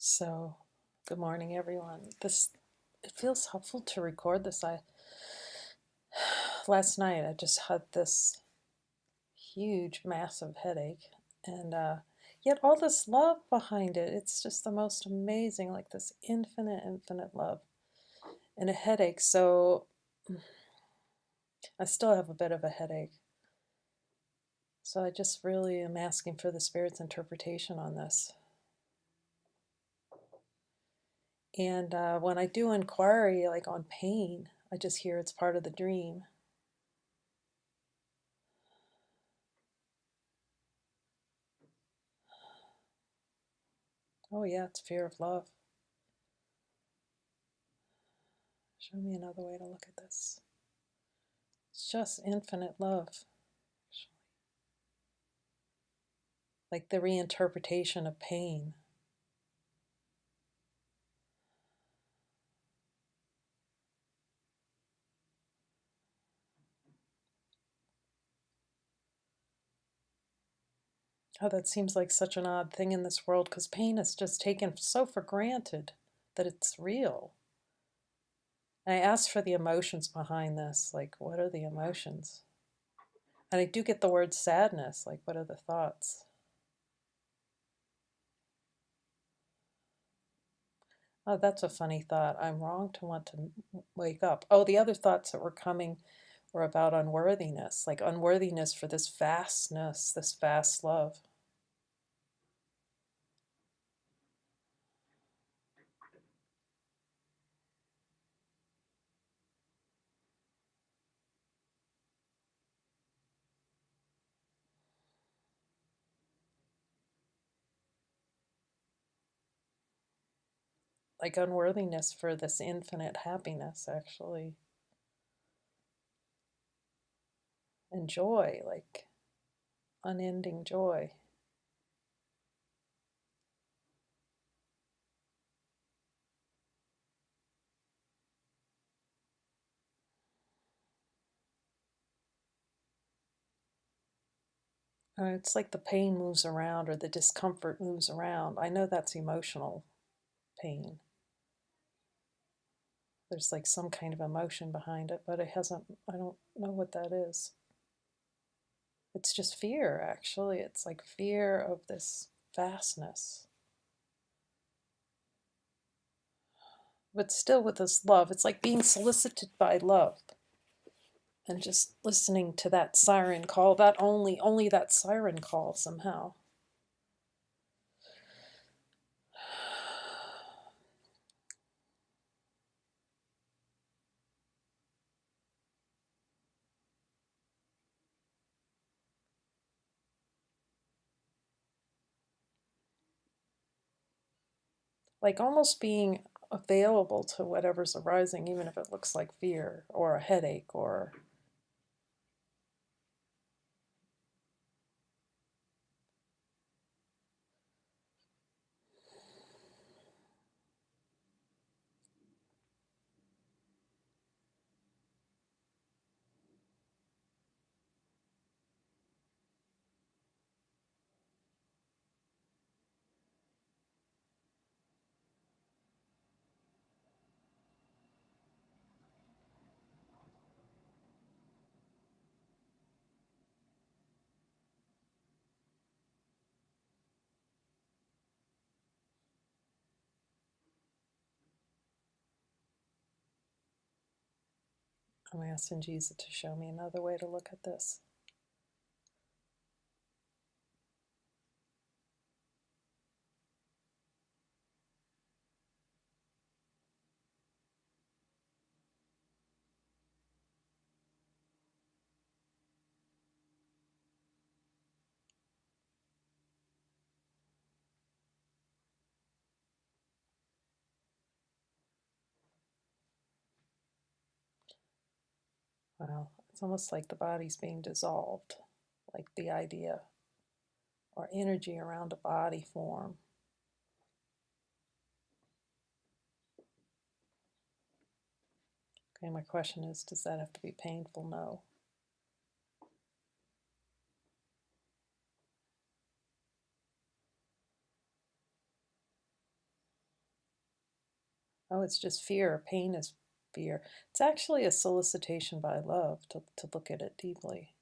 So, good morning, everyone. It feels helpful to record this. Last night I just had this huge, massive headache, and yet all this love behind it. It's just the most amazing, like this infinite, infinite love, and a headache. So, I still have a bit of a headache. So I just really am asking for the Spirit's interpretation on this. And when I do inquiry, like on pain, I just hear it's part of the dream. Oh, yeah, it's fear of love. Show me another way to look at this. It's just infinite love. Like the reinterpretation of pain. Oh, that seems like such an odd thing in this world because pain is just taken so for granted that it's real. And I asked for the emotions behind this. Like, what are the emotions? And I do get the word sadness. Like, what are the thoughts? Oh, that's a funny thought. I'm wrong to want to wake up. Oh, the other thoughts that were coming were about unworthiness, like unworthiness for this vastness, this vast love. Like unworthiness for this infinite happiness, actually, and joy, like unending joy. It's like the pain moves around or the discomfort moves around. I know that's emotional pain. There's like some kind of emotion behind it, but I don't know what that is. It's just fear, actually. It's like fear of this vastness. But still with this love, it's like being solicited by love. And just listening to that siren call, that only that siren call somehow. Like almost being available to whatever's arising, even if it looks like fear or a headache or I'm asking Jesus to show me another way to look at this. Wow, it's almost like the body's being dissolved, like the idea or energy around a body form. Okay, my question is, does that have to be painful? No. Oh, it's just fear. Pain is fear. It's actually a solicitation by love to look at it deeply.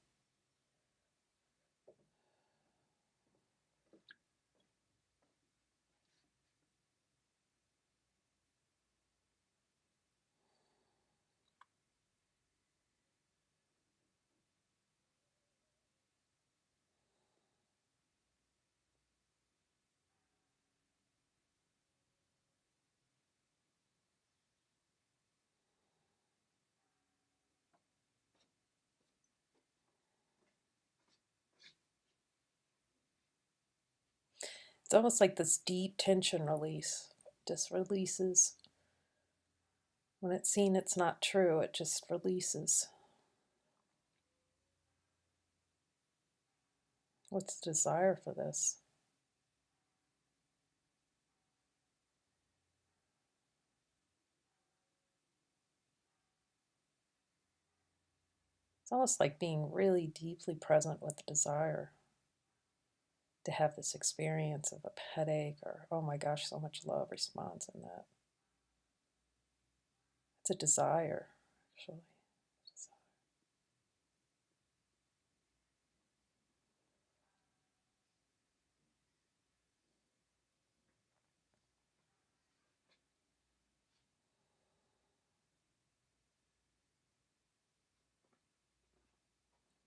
It's almost like this deep tension release. Just releases. When it's seen it's not true, it just releases. What's the desire for this? It's almost like being really deeply present with the desire to have this experience of a headache or, oh my gosh, so much love responds in that. It's a desire, actually.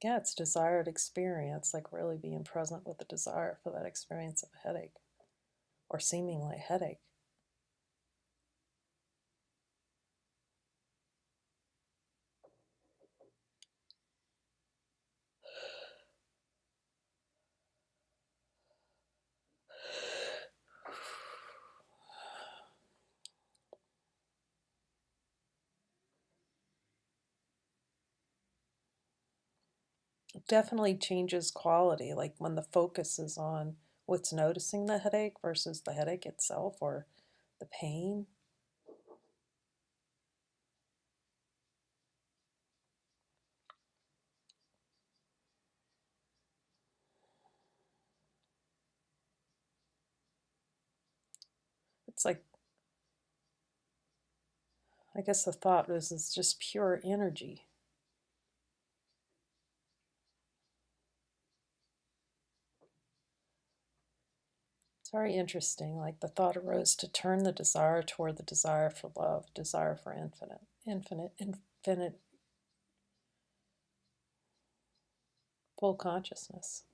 Yeah, it's desired experience, like really being present with the desire for that experience of a headache or seemingly a headache. It definitely changes quality, like when the focus is on what's noticing the headache versus the headache itself or the pain. It's like, I guess the thought is it's just pure energy. It's very interesting. Like the thought arose to turn the desire toward the desire for love, desire for infinite, full consciousness.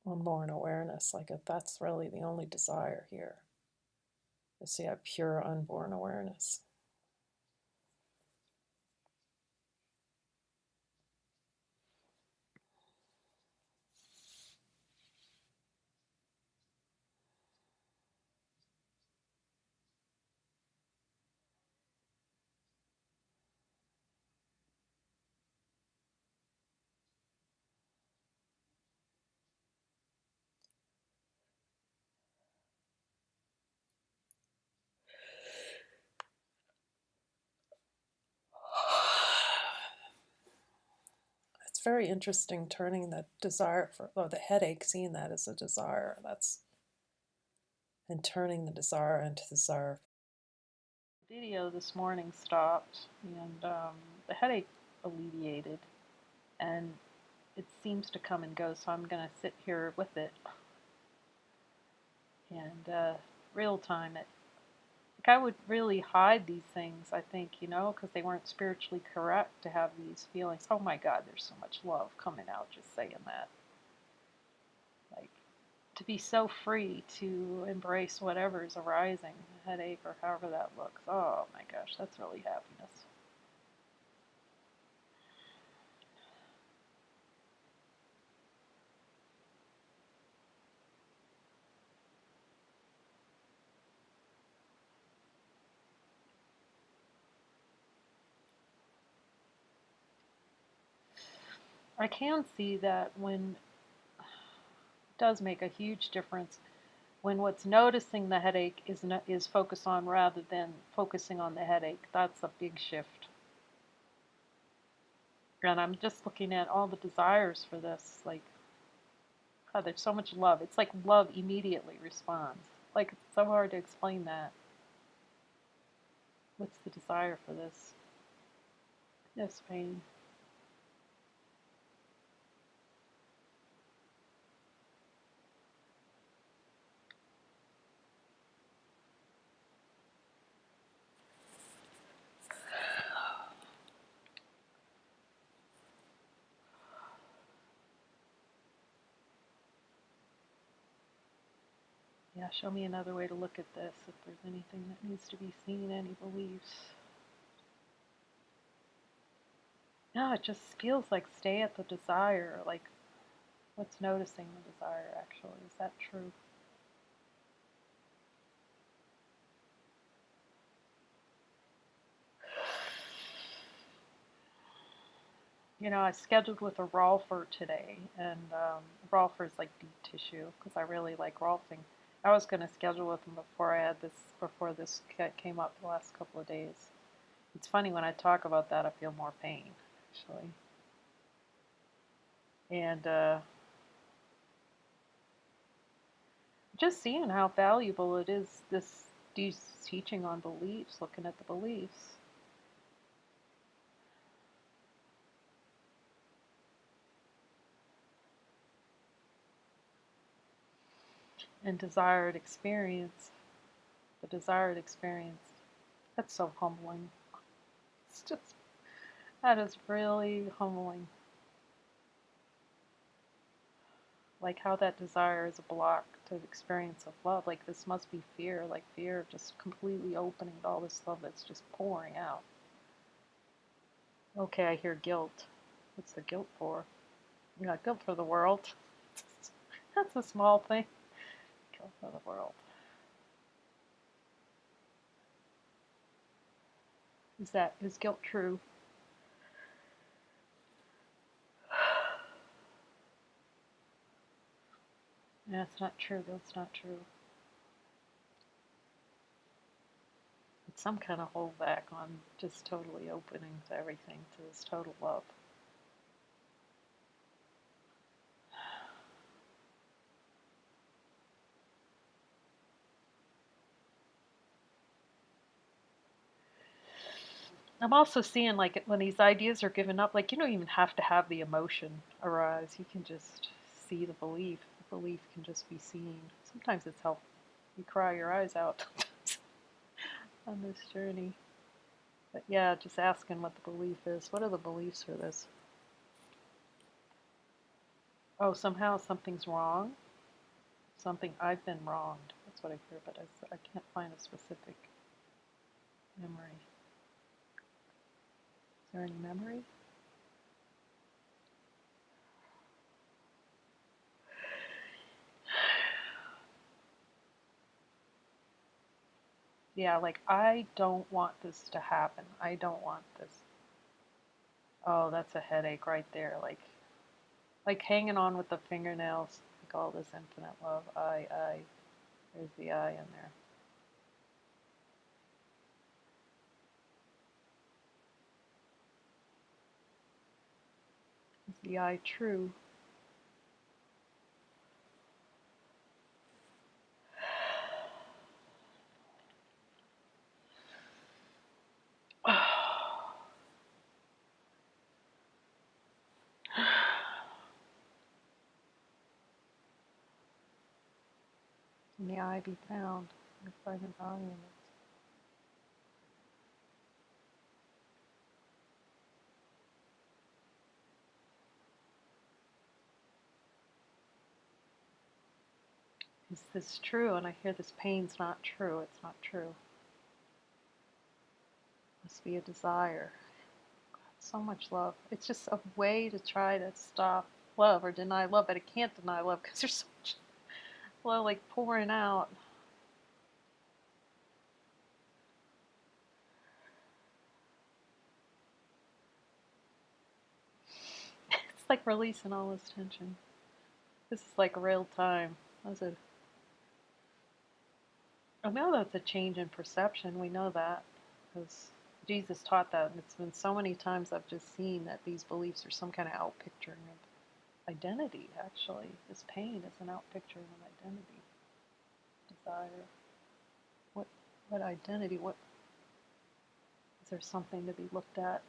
Unborn awareness, like if that's really the only desire here, is to have pure unborn awareness. It's very interesting turning the desire for, or the headache, seeing that as a desire. That's, and turning the desire into desire. The video this morning stopped, and the headache alleviated, and it seems to come and go, so I'm going to sit here with it and real time it. Like I would really hide these things, I think, because they weren't spiritually correct to have these feelings. Oh my God, there's so much love coming out just saying that. Like, to be so free to embrace whatever is arising, a headache or however that looks. Oh my gosh, that's really happiness. I can see that when does make a huge difference when what's noticing the headache is focused on rather than focusing on the headache. That's a big shift. And I'm just looking at all the desires for this. Like, God, there's so much love. It's like love immediately responds. Like, it's so hard to explain that. What's the desire for this? This pain. Yeah, show me another way to look at this, if there's anything that needs to be seen, any beliefs. No, it just feels like stay at the desire, like what's noticing the desire actually. Is that true? You know, I scheduled with a Rolfer today, and Rolfer is like deep tissue because I really like Rolfing. I was going to schedule with him before this came up the last couple of days. It's funny when I talk about that, I feel more pain actually, and just seeing how valuable it is. These teaching on beliefs, looking at the beliefs. And desired experience, the desired experience. That's so humbling. It's just, that is really humbling. Like how that desire is a block to the experience of love. Like this must be fear, like fear of just completely opening to all this love that's just pouring out. Okay, I hear guilt. What's the guilt for? Yeah, guilt for the world. That's a small thing. Guilt for the world. Is guilt true? That's not true. That's not true. It's some kind of holdback on just totally opening to everything, to this total love. I'm also seeing like when these ideas are given up, like you don't even have to have the emotion arise. You can just see the belief. The belief can just be seen. Sometimes it's helpful. You cry your eyes out on this journey. But yeah, just asking what the belief is. What are the beliefs for this? Oh, somehow something's wrong. Something I've been wronged. That's what I hear, but I can't find a specific memory. Is there any memory? Yeah, like I don't want this to happen. I don't want this. Oh, that's a headache right there. Like hanging on with the fingernails. Like all this infinite love. I. There's the I in there. Is the I true? Can the I be found? Let me find an I in it. Is this true? And I hear this pain's not true. It's not true. Must be a desire. God, so much love. It's just a way to try to stop love or deny love, but I can't deny love because there's so much love like pouring out. It's like releasing all this tension. This is like real time. That's a, I know that's a change in perception. We know that because Jesus taught that. And it's been so many times I've just seen that these beliefs are some kind of outpicturing of identity, actually. This pain is an outpicturing of identity, desire. What, what identity? What, is there something to be looked at?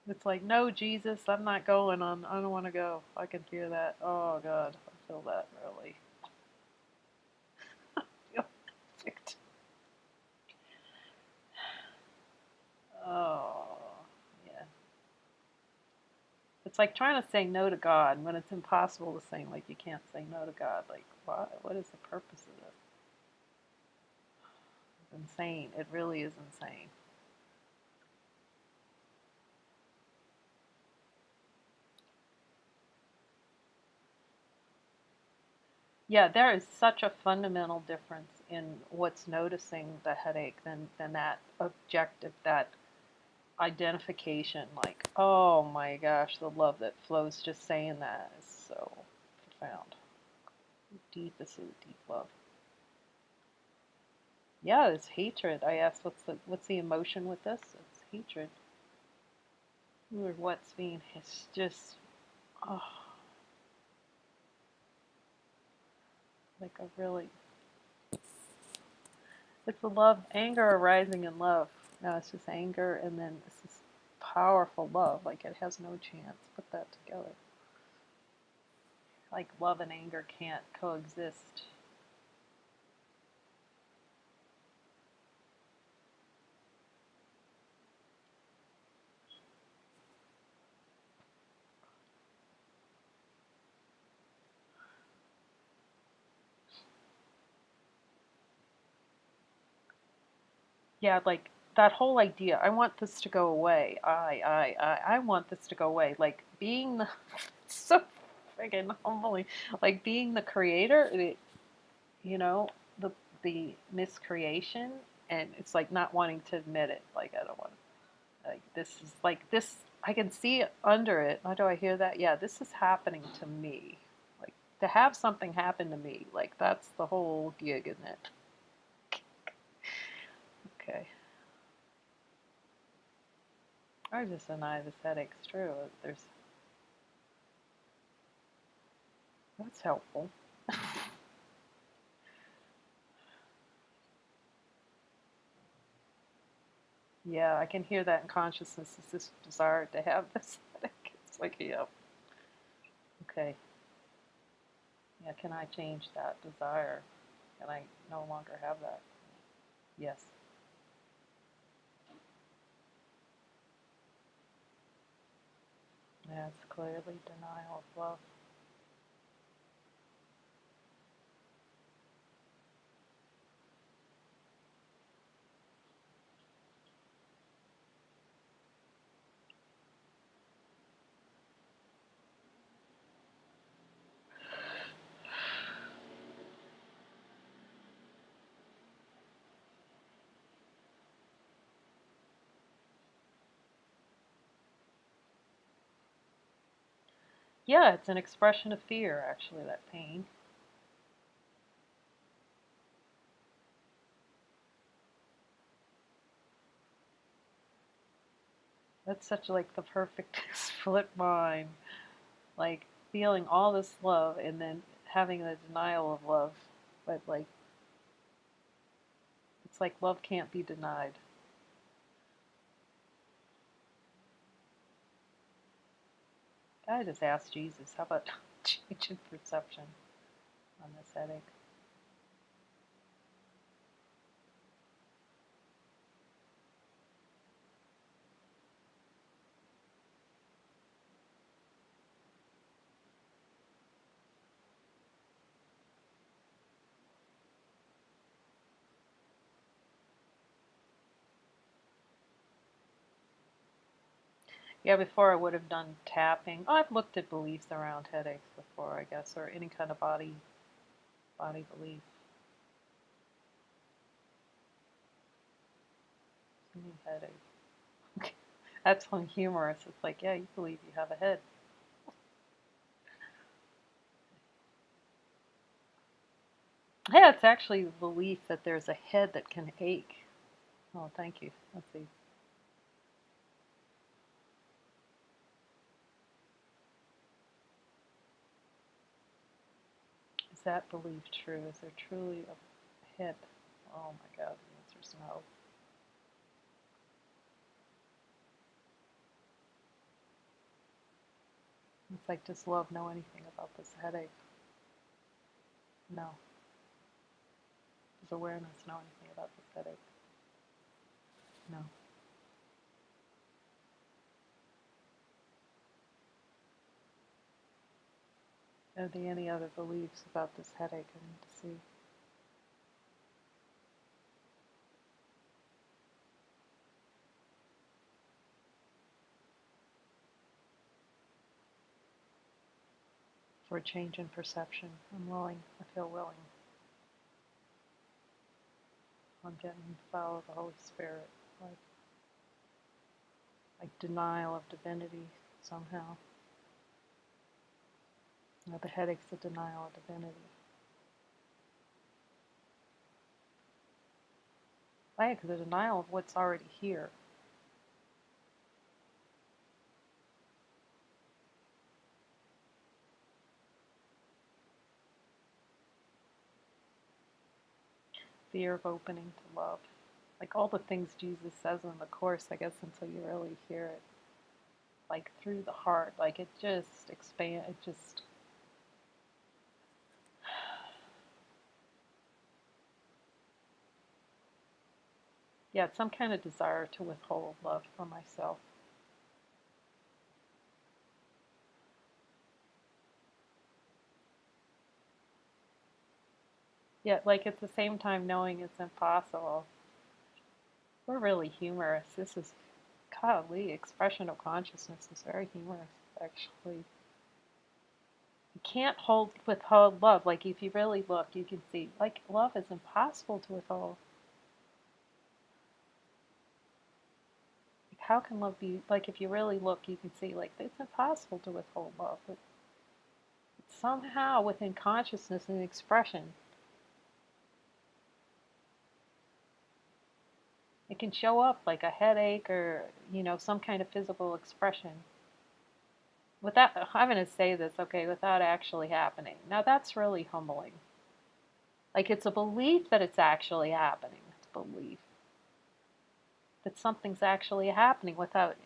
It's like, no, Jesus, I'm not going on. I don't want to go. I can feel that. Oh, God. I feel that really. I feel sick. Oh, yeah. It's like trying to say no to God when it's impossible to say, like, you can't say no to God. Like, what? What is the purpose of this? It's insane. It really is insane. Yeah, there is such a fundamental difference in what's noticing the headache than that objective, that identification. Like, oh my gosh, the love that flows just saying that is so profound. Deep is so deep love. Yeah, it's hatred. I asked, what's the emotion with this? It's hatred. Or what's being? It's just, oh, like a really. It's a love, anger arising in love. No, it's just anger, and then it's this powerful love. Like it has no chance. Put that together. Like love and anger can't coexist. Yeah, like that whole idea. I want this to go away. I want this to go away. Like being the so friggin' humbling. Like being the creator. You know, the the miscreation, and it's like not wanting to admit it. Like I don't want. Like this is like this. I can see under it. How do I hear that? Yeah, this is happening to me. Like to have something happen to me. Like that's the whole gig, isn't it? Okay. I just deny this headache's true. There's That's helpful. Yeah, I can hear that in consciousness. Is this desire to have this headache? It's like, yeah, okay. Yeah, can I change that desire? Can I no longer have that? Yes. Yeah, it's clearly denial of love. Yeah, it's an expression of fear, actually, that pain. That's such like the perfect split mind. Like feeling all this love and then having the denial of love. But like, it's like love can't be denied. I just asked Jesus, how about changing perception on this headache? Yeah, before I would have done tapping. Oh, I've looked at beliefs around headaches before, I guess, or any kind of body belief. headache. That's humorous. It's like, yeah, you believe you have a head. Yeah, it's actually the belief that there's a head that can ache. Oh, thank you. Let's see. Is that belief true? Is there truly a head? Oh my God, the answer is no. It's like, does love know anything about this headache? No. Does awareness know anything about this headache? No. Are there any other beliefs about this headache I need to see? For a change in perception. I'm willing. I feel willing. I'm getting foul of the Holy Spirit. Like denial of divinity somehow. You know, the headache's a denial of divinity. Why? Because the denial of what's already here. Fear of opening to love. Like all the things Jesus says in the Course, I guess, until you really hear it. Like through the heart. Like it just expands. It just... Yeah, it's some kind of desire to withhold love from myself. Yet, like at the same time knowing it's impossible. We're really humorous. This is, golly, expression of consciousness is very humorous, actually. You can't withhold love. Like if you really look, you can see, like love is impossible to withhold. Like how can love be, like if you really look, you can see, like it's impossible to withhold love. But it's somehow within consciousness and expression. It can show up like a headache or, some kind of physical expression. Without, I'm going to say this, okay, without actually happening. Now that's really humbling. Like it's a belief that it's actually happening. It's a belief that something's actually happening without.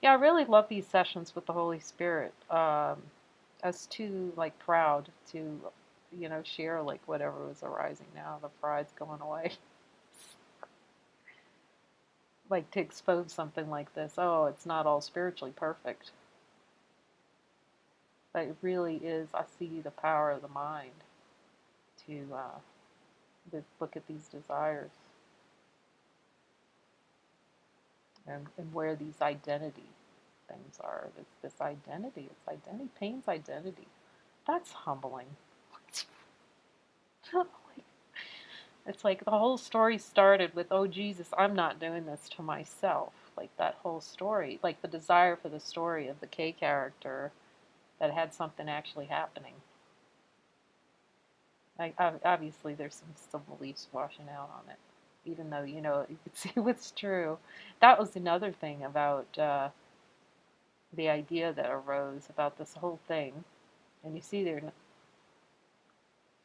Yeah, I really love these sessions with the Holy Spirit. I was too like proud to, share like whatever was arising now. The pride's going away. Like to expose something like this. Oh, it's not all spiritually perfect. But it really is. I see the power of the mind to look at these desires and where these identity things are. This identity, it's identity, pain's identity. That's humbling. It's like the whole story started with, oh Jesus, I'm not doing this to myself. Like that whole story, like the desire for the story of the K character that had something actually happening. Obviously, there's some beliefs washing out on it, even though you can see what's true. That was another thing about the idea that arose about this whole thing, and you see there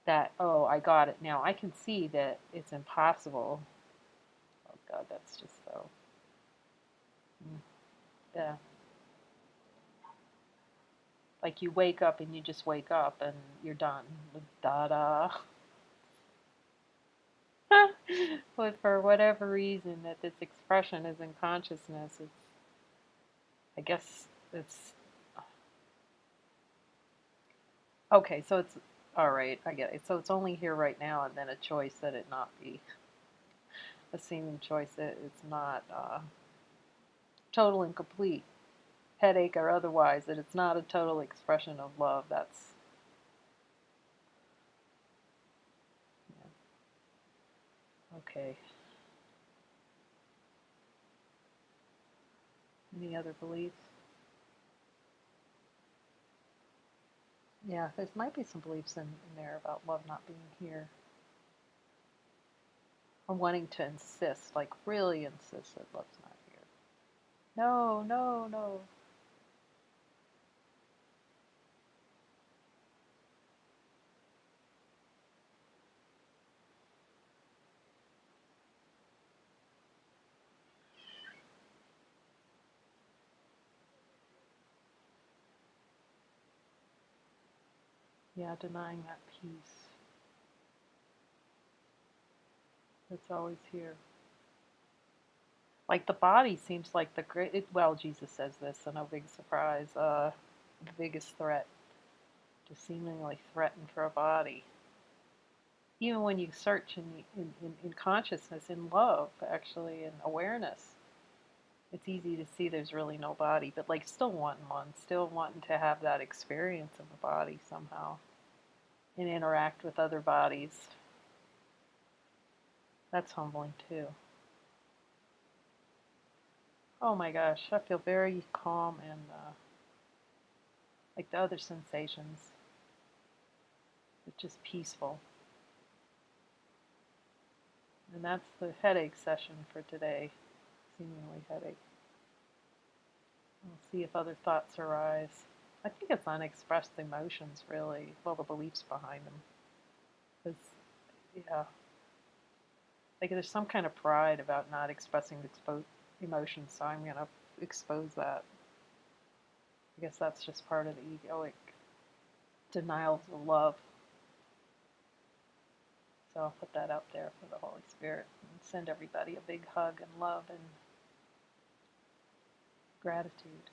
that, oh, I got it now. I can see that it's impossible. Oh God, that's just so. Yeah, like you wake up and you just wake up and you're done. Da da. But for whatever reason, that this expression is in consciousness, I guess it's okay. So it's all right. I get it. So it's only here right now, and then a choice that it not be a seeming choice that it's not total and complete, headache or otherwise. That it's not a total expression of love. That's okay. Any other beliefs? Yeah, there might be some beliefs in there about love not being here. Or wanting to insist, like really insist that love's not here. No, no, no. Yeah, denying that peace that's always here. Like the body seems like the great, well, Jesus says this, so no big surprise, the biggest threat to seemingly threaten for a body. Even when you search in consciousness, in love, actually, in awareness, it's easy to see there's really no body, but like still wanting one, still wanting to have that experience of a body somehow and interact with other bodies. That's humbling too. Oh my gosh, I feel very calm and like the other sensations. It's just peaceful. And that's the headache session for today. Seemingly headache. We'll see if other thoughts arise. I think it's unexpressed emotions, really. Well, the beliefs behind them. Because, yeah, like there's some kind of pride about not expressing emotions, so I'm going to expose that. I guess that's just part of the egoic denials of love. So I'll put that out there for the Holy Spirit and send everybody a big hug and love and gratitude.